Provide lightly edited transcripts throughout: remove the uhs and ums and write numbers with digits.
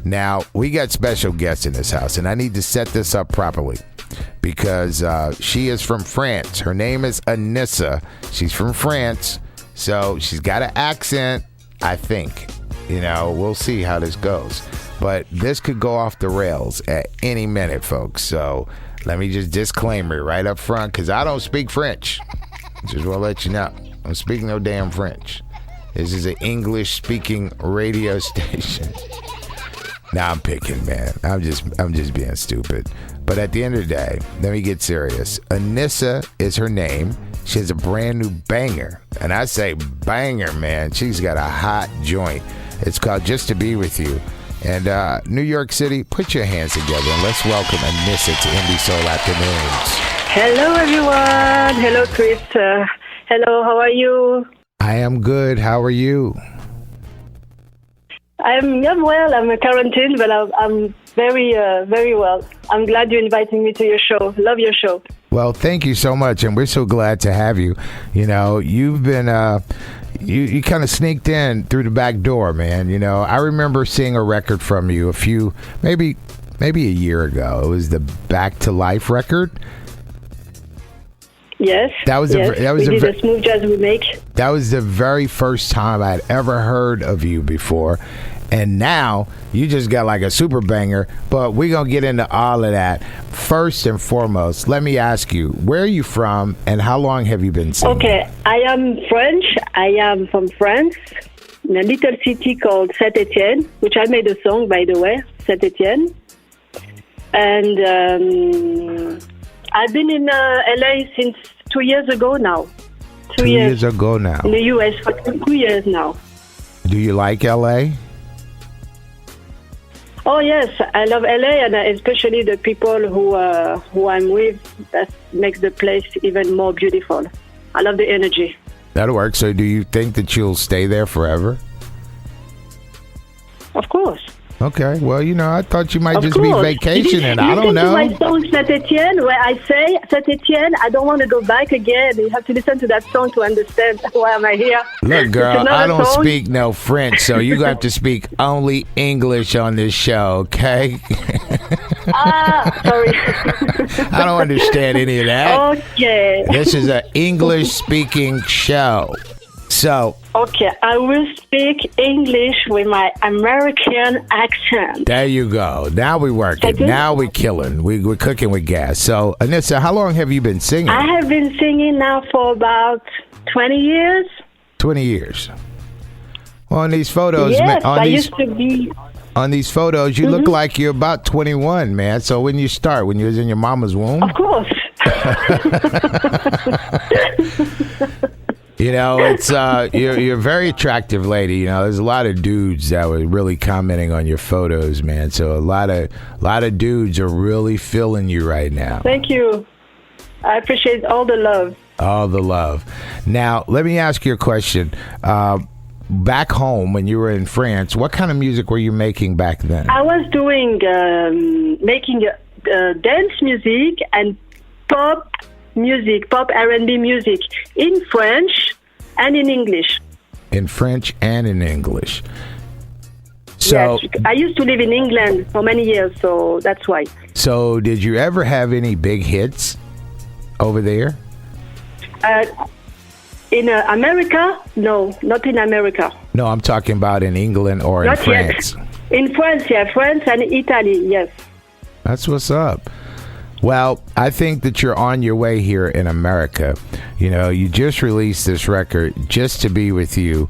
Now, we got special guests in this house, and I need to set this up properly because she is from France. Her name is Aneessa. She's from France, so she's got an accent, I think. We'll see how this goes. But this could go off the rails at any minute, folks. So let me just disclaimer right up front because I don't speak French. Just want to let you know. I don't speak no damn French. This is an English-speaking radio station. Nah, I'm picking, man. I'm just being stupid. But at the end of the day, let me get serious. Aneessa is her name. She has a brand new banger. And I say banger, man. She's got a hot joint. It's called Just to Be With You. And New York City, put your hands together and let's welcome Aneessa to Indie Soul Afternoons. Hello, everyone. Hello, Chris. Hello, how are you? I am good. How are you? I'm well. I'm in quarantine, but I'm very, very well. I'm glad you're inviting me to your show. Love your show. Well, thank you so much, and we're so glad to have you. You've been you kind of sneaked in through the back door, man. I remember seeing a record from you maybe a year ago. It was the Back to Life record. Yes. We did a smooth jazz remake. That was the very first time I'd ever heard of you before. And now you just got like a super banger, but we're going to get into all of that. First and foremost, let me ask you, where are you from and how long have you been singing? Okay, I am French. I am from France, in a little city called Saint-Étienne, which I made a song, by the way, Saint-Étienne. And I've been in L.A. since 2 years ago now. 2 years ago now. In the U.S. for 2 years now. Do you like L.A.? Oh, yes. I love L.A. and especially the people who I'm with. That makes the place even more beautiful. I love the energy. That'll work. So do you think that you'll stay there forever? Of course. Okay, well, I thought you might just be vacationing. I don't know. My song Saint-Étienne, where I say, Saint-Étienne, I don't want to go back again. You have to listen to that song to understand why am I here. Look, girl, I don't speak no French, so you have to speak only English on this show, okay? Sorry. I don't understand any of that. Okay. This is an English-speaking show. So. Okay, I will speak English with my American accent. There you go. Now we working. Okay. Now we killing. We're cooking with gas. So, Aneessa, how long have you been singing? I have been singing now for about 20 years. 20 years. Well, on these photos, yes, I used to be. On these photos, you look like you're about 21, man. So when you start, when you was in your mama's womb? Of course. It's you're a very attractive lady. There's a lot of dudes that were really commenting on your photos, man. So a lot of dudes are really feeling you right now. Thank you. I appreciate all the love. All the love. Now, let me ask you a question. Back home, when you were in France, what kind of music were you making back then? I was doing making dance music and pop music, pop R&B music in French and in English. In French and in English. So yes, I used to live in England for many years, so that's why. So did you ever have any big hits over there? In America? No, not in America. No, I'm talking about in England or not in France. Yet. In France, yeah, France and Italy, yes. That's what's up. Well, I think that you're on your way here in America. You just released this record, Just to Be With You.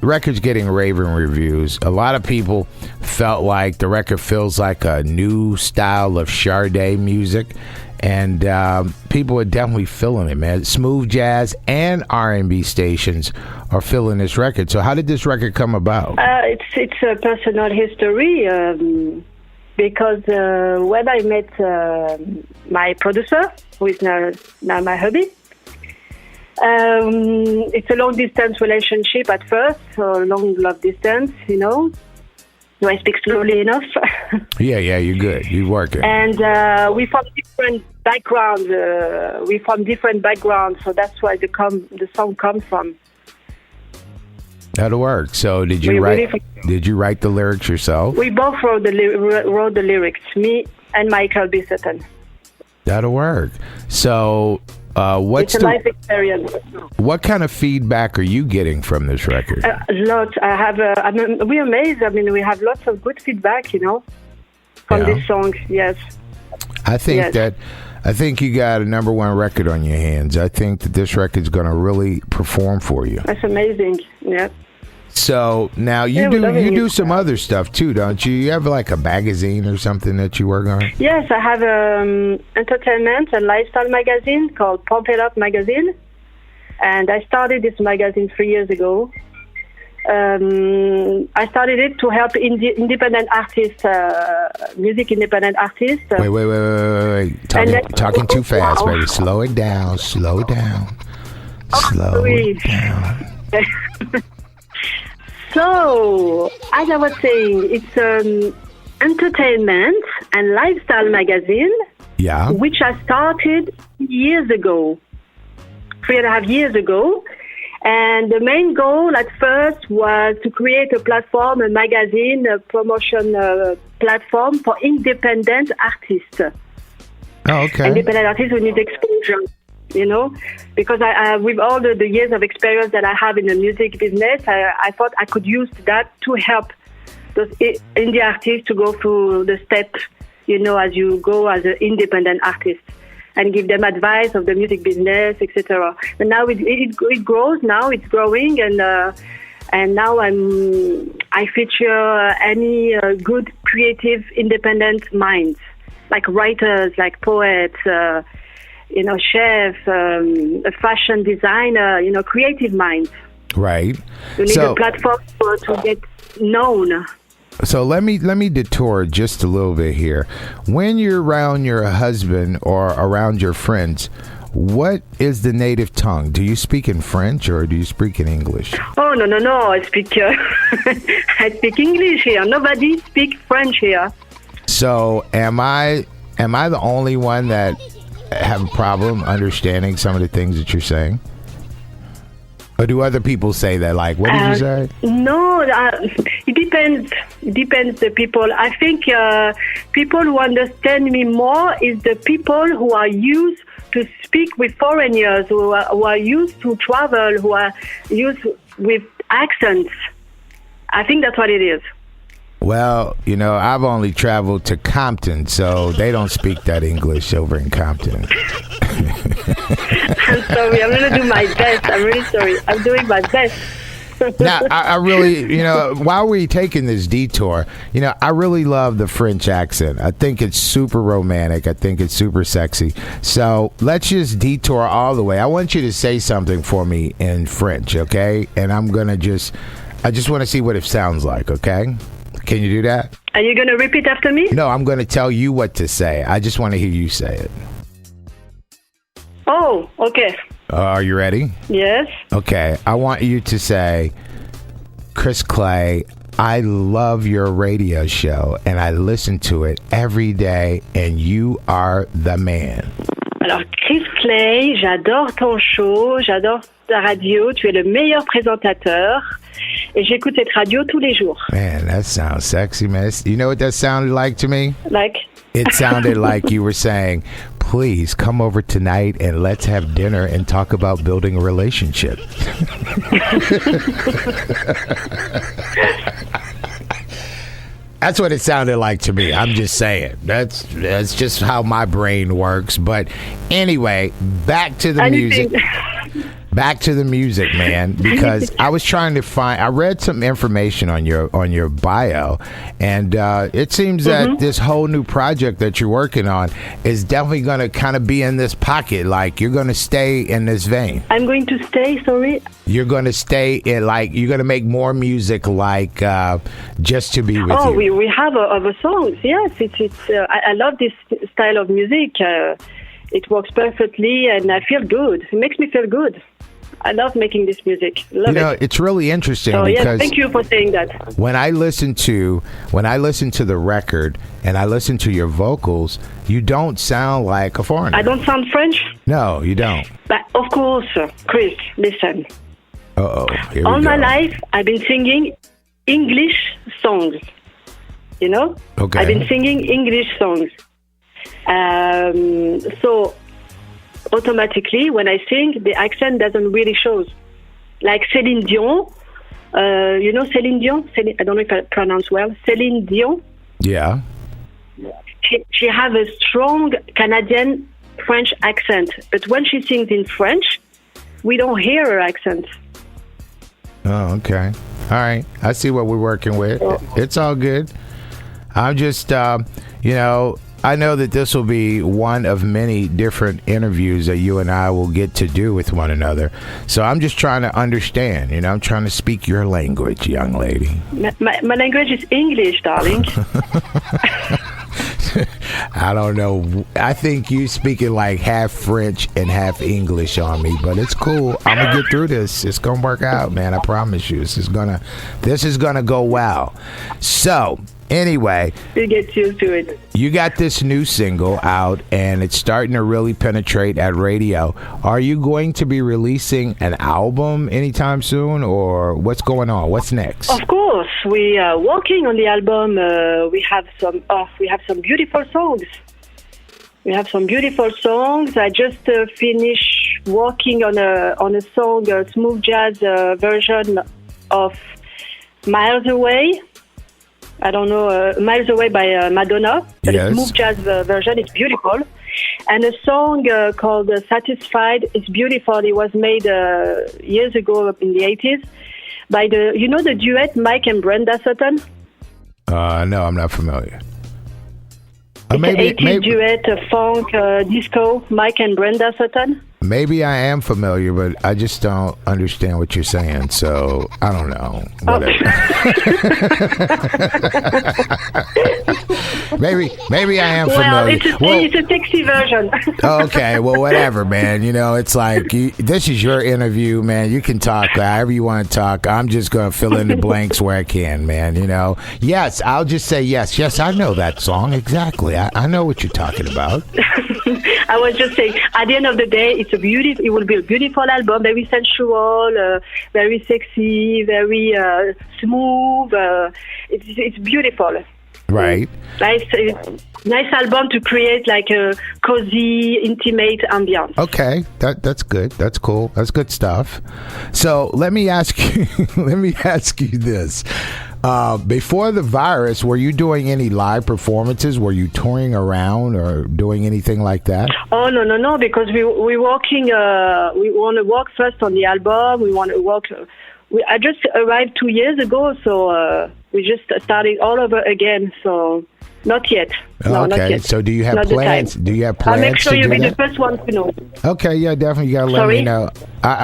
Record's getting raving reviews. A lot of people felt like the record feels like a new style of Sade music. And people are definitely feeling it, man. Smooth jazz and R&B stations are feeling this record. So how did this record come about? It's a personal history. Because when I met my producer, who is now my hubby, it's a long-distance relationship at first, so long love distance, Do I speak slowly enough? Yeah, you're good. You're working. And we're from different backgrounds. So that's where the song comes from. That'll work. So did you write the lyrics yourself? We both wrote the lyrics, me and Michael B. Sutton. That'll work. So it's a life experience. What kind of feedback are you getting from this record? Lots. We're amazed. I mean, we have lots of good feedback, from these songs. Yes. I think you got a number one record on your hands. I think that this record's going to really perform for you. That's amazing. Yeah. So now you do some other stuff too, don't you? You have like a magazine or something that you work on? Yes, I have entertainment and lifestyle magazine called Pump It Up Magazine, and I started this magazine 3 years ago. I started it to help independent artists, music independent artists. Wait. Talking too fast, baby. Slow it down. Slow down. So, as I was saying, it's entertainment and lifestyle magazine, which I started 3.5 years ago. And the main goal at first was to create a platform, a magazine, a promotion platform for independent artists. Oh, okay. Independent artists who need exposure. Because I with all the years of experience that I have in the music business, I thought I could use that to help those indie artists to go through the steps, as you go as an independent artist, and give them advice of the music business, etc. And now it grows. Now it's growing, and now I feature any good creative independent minds, like writers, like poets. Chef, a fashion designer, creative minds. Right. You need a platform to get known. So let me detour just a little bit here. When you're around your husband or around your friends, what is the native tongue? Do you speak in French or do you speak in English? Oh, no. I speak I speak English here. Nobody speaks French here. So am I the only one that have a problem understanding some of the things that you're saying? Or do other people say that? Like, what did you say? No, it depends. It depends the people. I think people who understand me more is the people who are used to speak with foreigners, who are used to travel, who are used with accents. I think that's what it is. Well, I've only traveled to Compton, so they don't speak that English over in Compton. I'm sorry. I'm going to do my best. I'm really sorry. I'm doing my best. Now, I really, while we're taking this detour, I really love the French accent. I think it's super romantic. I think it's super sexy. So let's just detour all the way. I want you to say something for me in French, okay? And I just want to see what it sounds like, okay? Can you do that? Are you going to repeat after me? No, I'm going to tell you what to say. I just want to hear you say it. Oh, okay. Are you ready? Yes. Okay. I want you to say, Chris Clay, I love your radio show and I listen to it every day and you are the man. Alors, Chris Clay, j'adore ton show, j'adore ta radio, tu es le meilleur présentateur. Et j'écoute cette radio tous les jours. Man, that sounds sexy, man. You know what that sounded like to me? Like? It sounded like you were saying, please come over tonight and let's have dinner and talk about building a relationship. That's what it sounded like to me. I'm just saying. That's just how my brain works. But anyway, back to the music. Back to the music, man, because I was trying to I read some information on your bio, and it seems that this whole new project that you're working on is definitely going to kind of be in this pocket. Like, you're going to stay in this vein. I'm going to stay, sorry? You're going to stay in, like, you're going to make more music like Just to Be With You. Oh, we have other songs, yes. I love this style of music. It works perfectly, and I feel good. It makes me feel good. I love making this music. Love it. It's really interesting so, because yes, thank you for saying that. When I listen to the record and I listen to your vocals, you don't sound like a foreigner. I don't sound French? No, you don't. But of course, Chris, listen. All my life, I've been singing English songs. You know? Okay. I've been singing English songs. So automatically, when I sing, the accent doesn't really show. Like Céline Dion. You know Céline Dion? I don't know if I pronounce well. Céline Dion. Yeah. She has a strong Canadian French accent, but when she sings in French, we don't hear her accent. Oh, okay. All right. I see what we're working with. It's all good. I'm just, I know that this will be one of many different interviews that you and I will get to do with one another. So I'm just trying to understand. I'm trying to speak your language, young lady. My language is English, darling. I don't know. I think you speaking like half French and half English on me, but it's cool. I'm gonna get through this. It's gonna work out, man. I promise you. This is gonna go well. So anyway, you get used to it. You got this new single out, and it's starting to really penetrate at radio. Are you going to be releasing an album anytime soon, or what's going on? What's next? Of course, we are working on the album. We have some beautiful songs. I just finished working on a song, a smooth jazz version of "Miles Away." I don't know, Miles Away by Madonna. The smooth jazz version is beautiful. And a song called Satisfied is beautiful. It was made years ago in the 80s by the duet Mike and Brenda Sutton? No, I'm not familiar. It's an 80s duet, funk, disco, Mike and Brenda Sutton. Maybe I am familiar, but I just don't understand what you're saying, so I don't know. Whatever. maybe I am familiar. Well, it's a sexy version. Okay, well, whatever, man. It's like, this is your interview, man. You can talk however you want to talk. I'm just going to fill in the blanks where I can, man. Yes, I'll just say yes. Yes, I know that song, exactly. I know what you're talking about. I was just saying, at the end of the day, it will be a beautiful album, very sensual, very sexy, very smooth. It's beautiful. Right. Nice album to create like a cozy, intimate ambience. Okay, that's good. That's cool. That's good stuff. So let me ask you. This. Before the virus, were you doing any live performances? Were you touring around or doing anything like that? Oh no! Because we're working. We want to work first on the album. We want to work. I just arrived 2 years ago, so we just started all over again. So not yet. No, okay. Not yet. So do you have plans? Do you have plans? I'll make sure you'll be the first one to know. Okay. Yeah, definitely. You gotta let me know.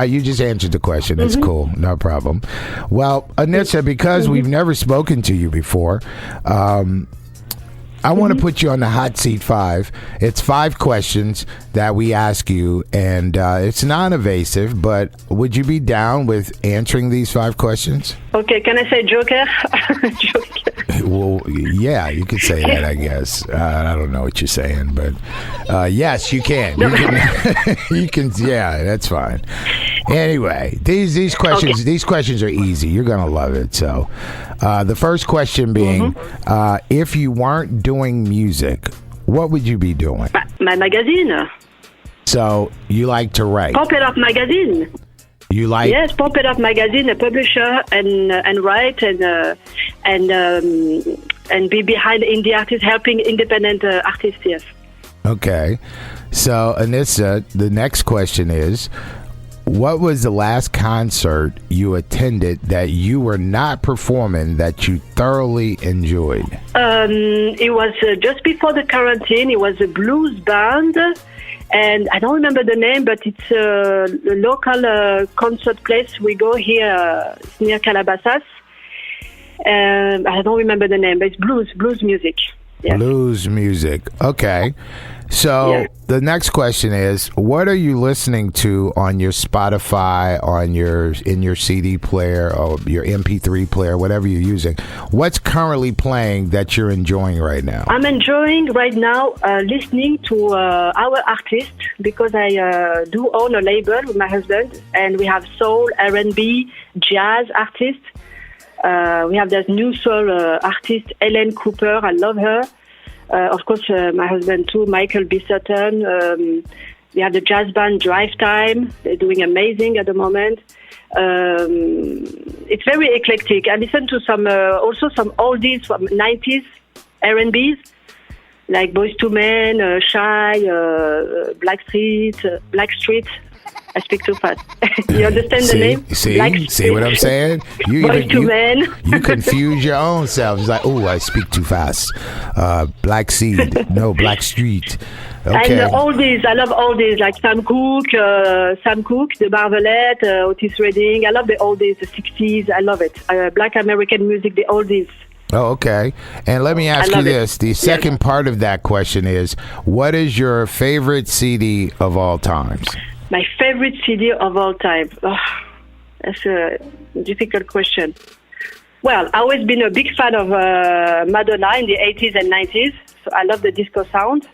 You just answered the question. That's cool. No problem. Well, Aneessa, because we've never spoken to you before, I want to put you on the hot seat 5. It's 5 questions that we ask you, and it's non-evasive, but would you be down with answering these 5 questions? Okay, can I say Joker? Joker. Well, yeah, you could say that, I guess. I don't know what you're saying, but yes, you can. You can. Yeah, that's fine. Anyway, these questions are easy. You're gonna love it. So, the first question being, if you weren't doing music, what would you be doing? My magazine. So you like to write? Pop It Up magazine. You like? Yes, Pop It Up magazine, a publisher, and write and be behind indie artists, helping independent artists. Yes. Okay, so Aneessa, the next question is, what was the last concert you attended that you were not performing that you thoroughly enjoyed? It was just before the quarantine. It was a blues band, and I don't remember the name, but it's a local concert place. We go here near Calabasas. I don't remember the name, but it's blues music. Yes. Blues music. Okay. So the next question is, what are you listening to on your Spotify, in your CD player, or your MP3 player, whatever you're using? What's currently playing that you're enjoying right now? I'm enjoying right now listening to our artists, because I do own a label with my husband, and we have soul, R&B, jazz artists. We have this new soul artist, Ellen Cooper. I love her. Of course, my husband too, Michael B. Sutton. We have the jazz band Drive Time. They're doing amazing at the moment. It's very eclectic. I listen to also some oldies from 90s R&Bs, like Boyz II Men, Shy, Blackstreet. I speak too fast. You understand the name? See what I'm saying? You confuse your own self. It's like, oh, I speak too fast. Black Seed, no, Blackstreet. Okay. And oldies, I love oldies, like Sam Cooke, the Marvelette, Otis Redding. I love the oldies, the 60s. I love it. Black American music, the oldies. Oh, okay. And let me ask you this. The second part of that question is, what is your favorite CD of all times? My favorite CD of all time. Oh, that's a difficult question. Well, I've always been a big fan of Madonna in the 80s and 90s. So I love the disco sound.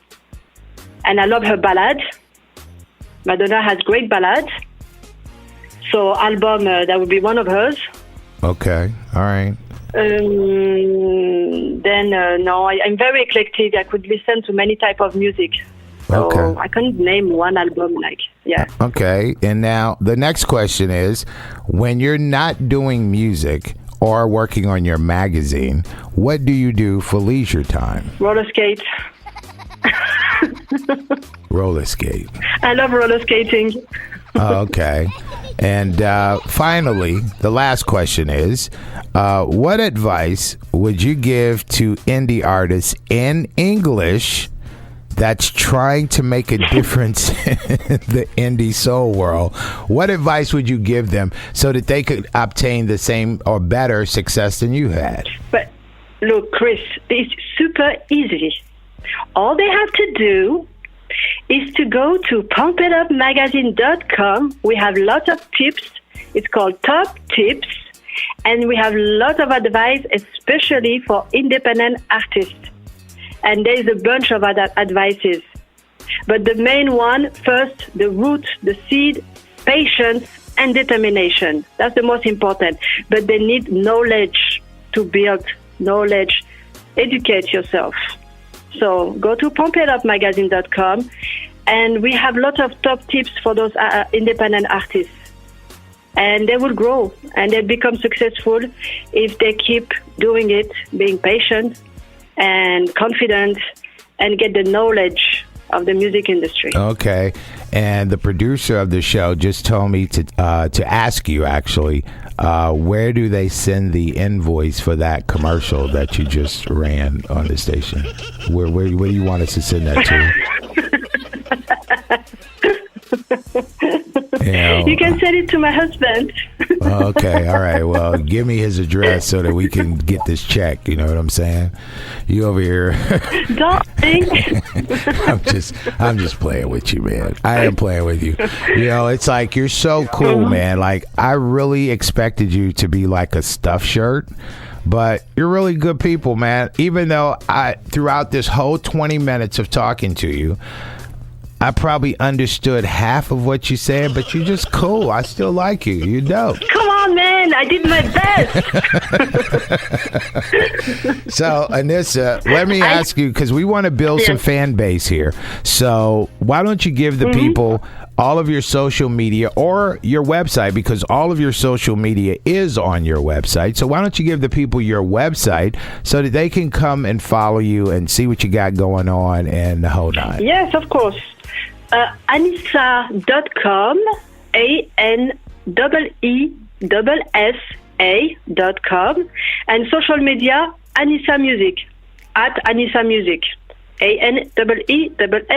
And I love her ballad. Madonna has great ballads. So album, that would be one of hers. Okay. All right. No, I'm very eclectic. I could listen to many type of music. So okay. I can't name one album Okay. And now the next question is, when you're not doing music or working on your magazine, what do you do for leisure time? Roller skate. Roller skate. I love roller skating. Okay. And finally, the last question is, what advice would you give to indie artists in English that's trying to make a difference in the indie soul world? What advice would you give them so that they could obtain the same or better success than you had? But look, Chris, it's super easy. All they have to do is to go to pumpitupmagazine.com. We have lots of tips. It's called Top Tips. And we have lots of advice, especially for independent artists. And there's a bunch of other advices. But the main one, first, the root, the seed, patience, and determination. That's the most important. But they need knowledge to build knowledge. Educate yourself. So go to pumpitupmagazine.com, and we have lots of top tips for those independent artists. And they will grow, and they become successful if they keep doing it, being patient and confident, and get the knowledge of the music industry. Okay. And the producer of the show just told me to ask you, actually, where do they send the invoice for that commercial that you just ran on the station? Where do you want us to send that to? You can send it to my husband. Okay, all right. Well, give me his address so that we can get this check. You know what I'm saying? You over here. Darling. I'm just playing with you, man. I am playing with you. You know, it's like, you're so cool, man. Like, I really expected you to be like a stuffed shirt. But you're really good people, man. Even though throughout this whole 20 minutes of talking to you, I probably understood half of what you said, but you're just cool. I still like you. You're dope. Come on, man. I did my best. So, Aneessa, let me ask you, because we want to build some fan base here. So why don't you give the people all of your social media or your website, because all of your social media is on your website. So why don't you give the people your website so that they can come and follow you and see what you got going on and the whole nine? Yes, of course. Aneessa.com, ANEESSA.com, and social media, AneessaMusic, @AneessaMusic. ANEESSA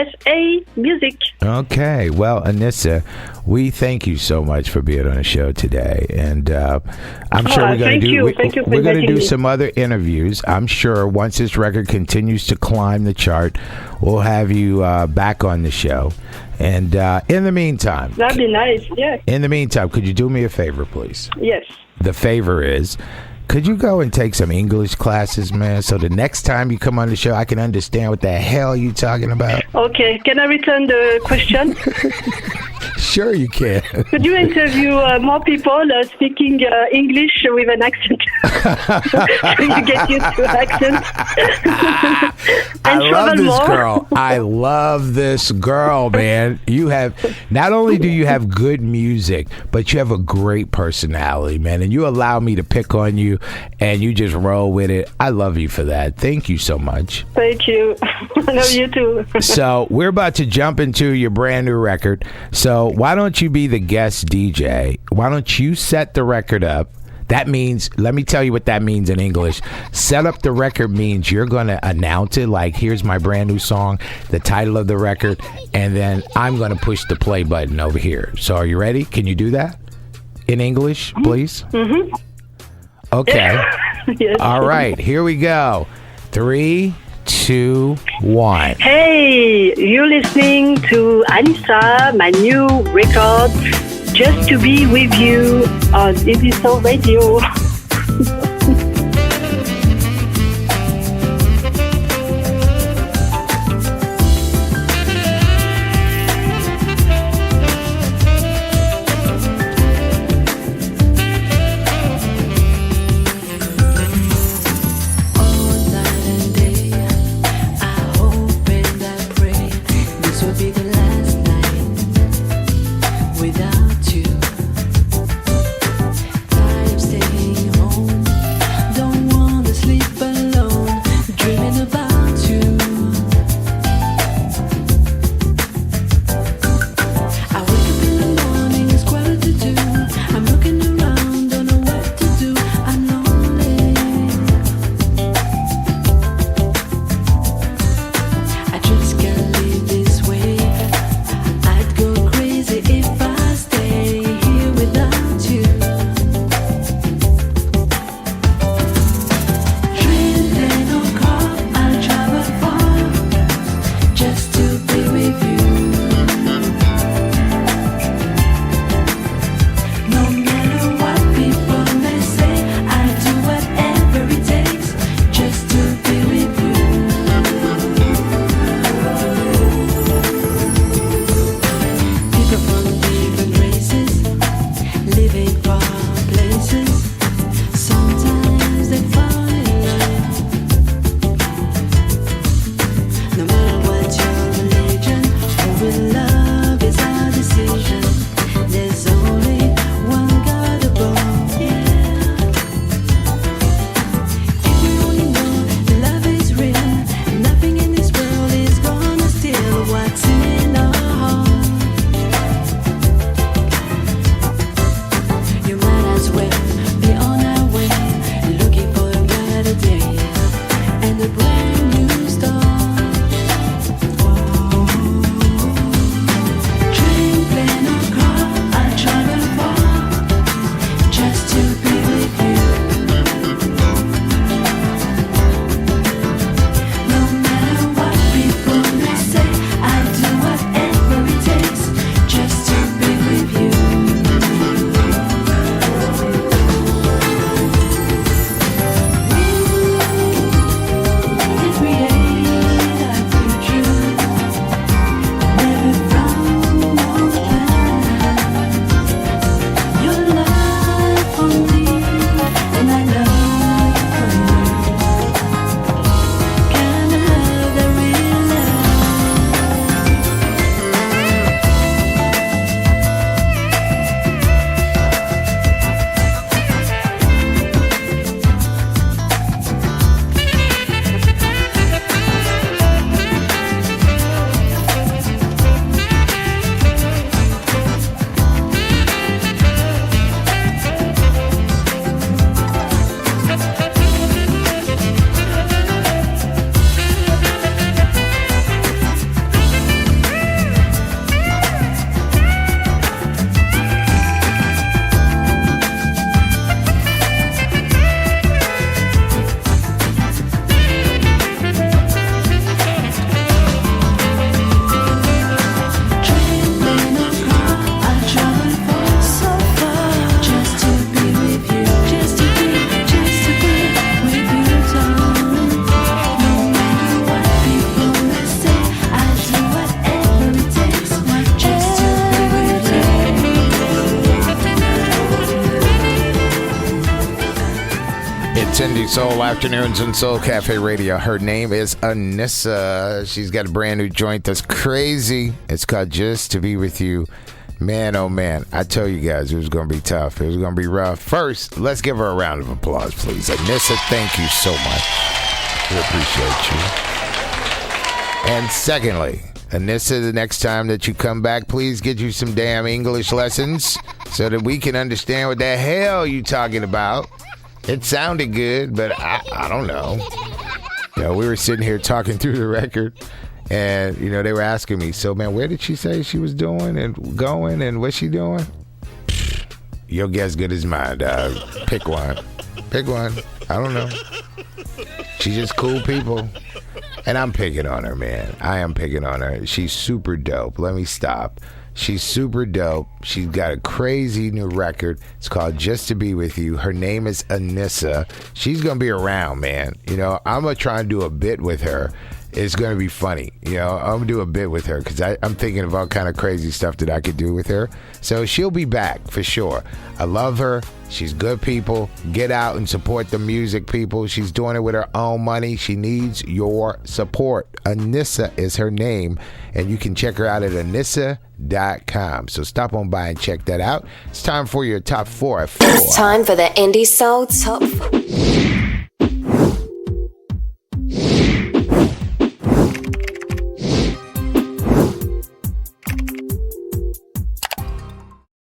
Music. Okay. Well, Aneessa, we thank you so much for being on the show today, and I'm sure we're going to do. We're going to do some other interviews. I'm sure once this record continues to climb the chart, we'll have you back on the show. And in the meantime, That'd be nice. Yeah. In the meantime, could you do me a favor, please? Yes. The favor is, could you go and take some English classes, man, so the next time you come on the show, I can understand what the hell you talking about? Okay. Can I return the question? Sure you can. Could you interview more people speaking English with an accent? So you get used to accents. And I love this girl. I love this girl, man. You have, not only do you have good music, but you have a great personality, man. And you allow me to pick on you, and you just roll with it. I love you for that. Thank you so much. Thank you. I love you too. So we're about to jump into your brand new record. So why don't you be the guest DJ? Why don't you set the record up? That means, let me tell you what that means in English. Set up the record means you're going to announce it, like, here's my brand new song, the title of the record, and then I'm going to push the play button over here. So are you ready? Can you do that in English, please? Mm-hmm. Okay. Yes. All right, here we go. 3, 2, 1. Hey, you're listening to Aneessa, my new record, Just to Be With You on Sound Radio. Without you, I'm staying It's Indie Soul Afternoons on Soul Cafe Radio. Her name is Aneessa. She's got a brand new joint that's crazy. It's called Just to Be With You. Man, oh man, I tell you guys, it was going to be tough. It was going to be rough. First, let's give her a round of applause, please. Aneessa, thank you so much. We appreciate you. And secondly, Aneessa, the next time that you come back, please get you some damn English lessons so that we can understand what the hell you talking about. It sounded good, but I don't know. You know, we were sitting here talking through the record, and, you know, they were asking me, so, man, where did she say she was doing and going, and what's she doing? Your guess good as mine, dog. Pick one. Pick one. I don't know. She's just cool people. And I'm picking on her, man. I am picking on her. She's super dope. Let me stop. She's super dope. She's got a crazy new record. It's called Just to Be With You. Her name is Aneessa. She's going to be around, man. You know, I'm going to try and do a bit with her. It's going to be funny. You know, I'm going to do a bit with her because I'm thinking of all kind of crazy stuff that I could do with her. So she'll be back for sure. I love her. She's good people. Get out and support the music, people. She's doing it with her own money. She needs your support. Aneessa is her name, and you can check her out at Aneessa.com. So stop on by and check that out. It's time for your top 4 at 4. It's time for the Indie Soul Top 4.